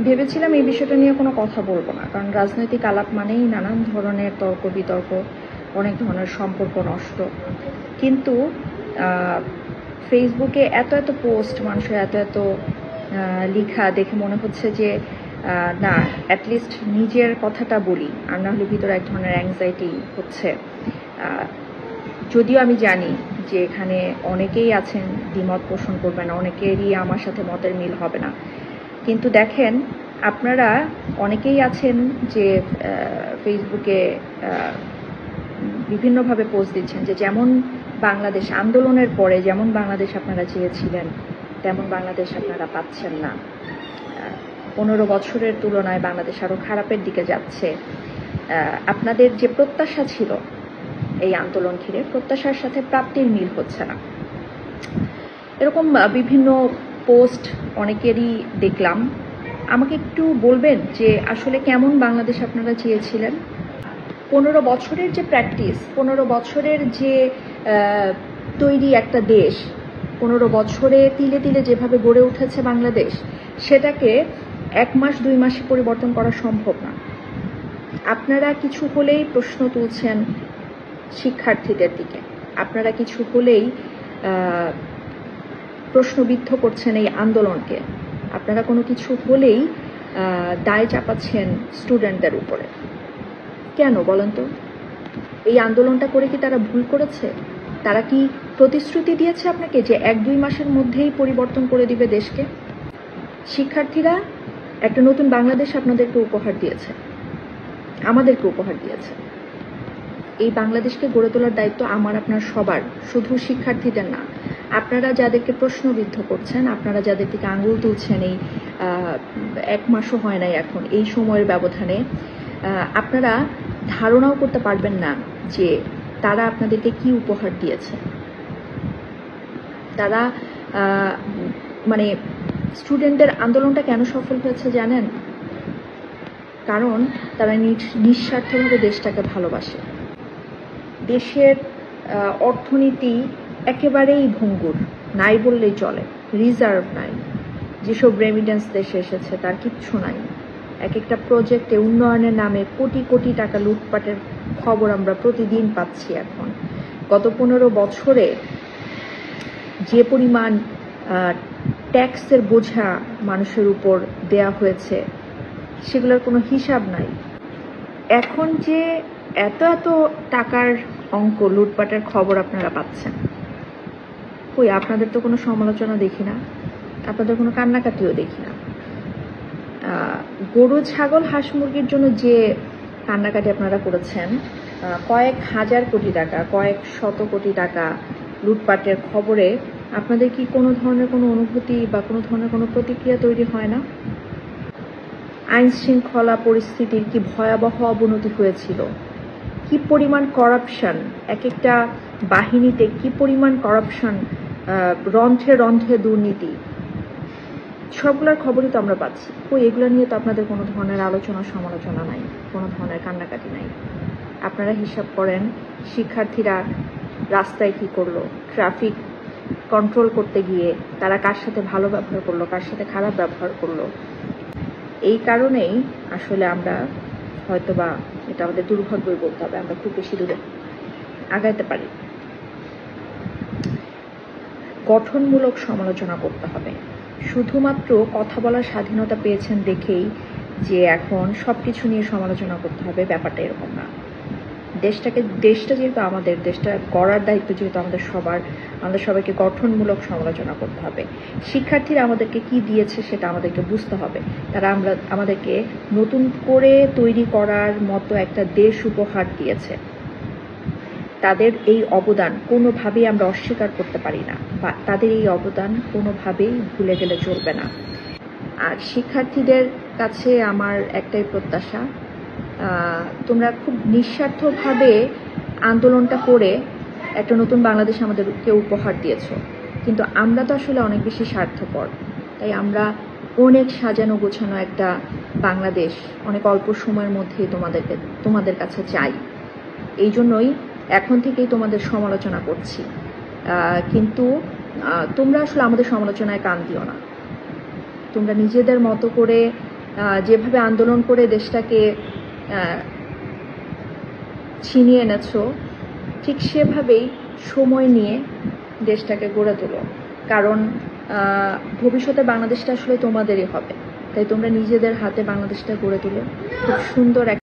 ভেবেছিলাম এই বিষয়টা নিয়ে কোনো কথা বলবো না, কারণ রাজনৈতিক আলাপ মানেই নানান ধরনের তর্ক বিতর্ক, অনেক ধরনের সম্পর্ক নষ্ট। কিন্তু ফেসবুকে এত এত পোস্ট, মানুষের এত এত লেখা দেখে মনে হচ্ছে যে না, অ্যাটলিস্ট নিজের কথাটা বলি, আর না হলে ভিতরে এক ধরনের অ্যাংজাইটি হচ্ছে। যদিও আমি জানি যে এখানে অনেকেই আছেন দ্বিমত পোষণ করবেন, অনেকেরই আমার সাথে মতের মিল হবে না, কিন্তু দেখেন আপনারা অনেকেই আছেন যে ফেসবুকে বিভিন্নভাবে পোস্ট দিচ্ছেন যে যেমন বাংলাদেশ আন্দোলনের পরে যেমন বাংলাদেশ আপনারা চেয়েছিলেন তেমন বাংলাদেশ আপনারা পাচ্ছেন না। 15 বছরের তুলনায় বাংলাদেশ আরও খারাপের দিকে যাচ্ছে। আপনাদের যে প্রত্যাশা ছিল এই আন্দোলন ঘিরে, প্রত্যাশার সাথে প্রাপ্তির মিল হচ্ছে না। এরকম বিভিন্ন পোস্ট অনেকেরই দেখলাম। আমাকে একটু বলবেন যে আসলে কেমন বাংলাদেশ আপনারা চেয়েছিলেন? 15 বছরের যে প্র্যাকটিস, 15 বছরের যে তৈরি একটা দেশ, 15 বছরে তিলে তিলে যেভাবে গড়ে উঠেছে বাংলাদেশ, সেটাকে 1 মাস 2 মাসে পরিবর্তন করা সম্ভব না। আপনারা কিছু হলেই প্রশ্ন তুলছেন শিক্ষার্থীদের দিকে, আপনারা কিছু হলেই প্রশ্নবিদ্ধ করছেন এই আন্দোলনকে, আপনারা কোনো কিছু হলেই দায় চাপাচ্ছেন স্টুডেন্টদের উপরে। কেন বলেন তো? এই আন্দোলনটা করে কি তারা ভুল করেছে? তারা কি প্রতিশ্রুতি দিয়েছে আপনাকে যে 1-2 মাসের মধ্যেই পরিবর্তন করে দিবে দেশকে? শিক্ষার্থীরা একটা নতুন বাংলাদেশ আপনাদেরকে উপহার দিয়েছে, আমাদেরকে উপহার দিয়েছে। এই বাংলাদেশকে গড়ে তোলার দায়িত্ব আমার আপনার সবার, শুধু শিক্ষার্থীদের না। আপনারা যাদেরকে প্রশ্নবিদ্ধ করছেন, আপনারা যাদের দিকে আঙুল তুলছেন, এই 1 মাসও হয় নাই এখন, এই সময়ের ব্যবধানে আপনারা ধারণাও করতে পারবেন না যে তারা আপনাদেরকে কি উপহার দিয়েছে। তারা মানে স্টুডেন্টদের আন্দোলনটা কেন সফল হয়েছে জানেন? কারণ তারা নিঃস্বার্থভাবে দেশটাকে ভালোবাসে। দেশের অর্থনীতি একেবারেই ভঙ্গুর, নাই বললেই চলে, রিজার্ভ নাই। যেসব রেমিটেন্স দেশে এসেছে তার কিচ্ছু নাই। এক একটা প্রজেক্টে উন্নয়নের নামে কোটি কোটি টাকা লুটপাটের খবর আমরা প্রতিদিন পাচ্ছি। এখন গত 15 বছরে যে পরিমাণ ট্যাক্সের বোঝা মানুষের উপর দেয়া হয়েছে সেগুলোর কোনো হিসাব নাই। এখন যে এত এত টাকার অঙ্ক লুটপাটের খবর আপনারা পাচ্ছেন, কই আপনাদের তো কোনো সমালোচনা দেখি না, আপনাদের কোনো কান্নাকাটিও দেখি না। গরু ছাগল হাঁস মুরগির জন্য যে কান্নাকাটি আপনারা করেছেন, কয়েক হাজার কোটি টাকা, কয়েক শত কোটি টাকা লুটপাটের খবরে আপনাদের কি কোনো ধরনের কোনো অনুভূতি বা কোনো ধরনের কোনো প্রতিক্রিয়া তৈরি হয় না? আইন শৃঙ্খলা পরিস্থিতির কি ভয়াবহ অবনতি হয়েছিল, কি পরিমাণ করাপশন, এক একটা বাহিনীতে কি পরিমাণ করাপশন, রন্ধ্রে রন্ধ্রে দুর্নীতি, সবগুলোর খবরই তো আমরা পাচ্ছি। কই এগুলো নিয়ে তো আপনাদের কোনো ধরনের আলোচনা সমালোচনা নাই, কোনো ধরনের কান্নাকাটি নাই। আপনারা হিসাব করেন শিক্ষার্থীরা রাস্তায় কি করলো, ট্রাফিক কন্ট্রোল করতে গিয়ে তারা কার সাথে ভালো ব্যবহার করলো, কার সাথে খারাপ ব্যবহার করলো। এই কারণেই আসলে আমরা হয়তোবা, এটা আমাদের দুর্ভাগ্যই বলতে হবে, আমরা খুব বেশি দূরে আগাইতে পারি। গঠনমূলক সমালোচনা করতে হবে। শুধুমাত্র কথা বলার স্বাধীনতা পেয়েছেন দেখেই যে এখন সবকিছু নিয়ে সমালোচনা করতে হবে, ব্যাপারটা এরকম না। দেশটা যেহেতু আমাদের, দেশটা গড়ার দায়িত্ব যেহেতু আমাদের সবার, আমাদের সবাইকে গঠনমূলক সমালোচনা করতে হবে। শিক্ষার্থীরা আমাদেরকে কি দিয়েছে সেটা আমাদেরকে বুঝতে হবে। তারা আমাদেরকে নতুন করে তৈরি করার মতো একটা দেশ উপহার দিয়েছে। তাদের এই অবদান কোনোভাবেই আমরা অস্বীকার করতে পারি না, বা তাদের এই অবদান কোনোভাবেই ভুলে গেলে চলবে না। আর শিক্ষার্থীদের কাছে আমার একটাই প্রত্যাশা, তোমরা খুব নিঃস্বার্থভাবে আন্দোলনটা করে একটা নতুন বাংলাদেশ আমাদেরকে উপহার দিয়েছ, কিন্তু আমরা তো আসলে অনেক বেশি স্বার্থপর। তাই আমরা অনেক সাজানো গোছানো একটা বাংলাদেশ অনেক অল্প সময়ের মধ্যেই তোমাদের কাছে চাই। এই জন্যই এখন থেকেই তোমাদের সমালোচনা করছি, কিন্তু তোমরা আসলে আমাদের সমালোচনায় কান দিও না। তোমরা নিজেদের মতো করে যেভাবে আন্দোলন করে দেশটাকে ছিনিয়ে এনেছো, ঠিক সেভাবেই সময় নিয়ে দেশটাকে গড়ে তোলো। কারণ ভবিষ্যতে বাংলাদেশটা আসলে তোমাদেরই হবে, তাই তোমরা নিজেদের হাতে বাংলাদেশটা গড়ে তোলো। খুব সুন্দর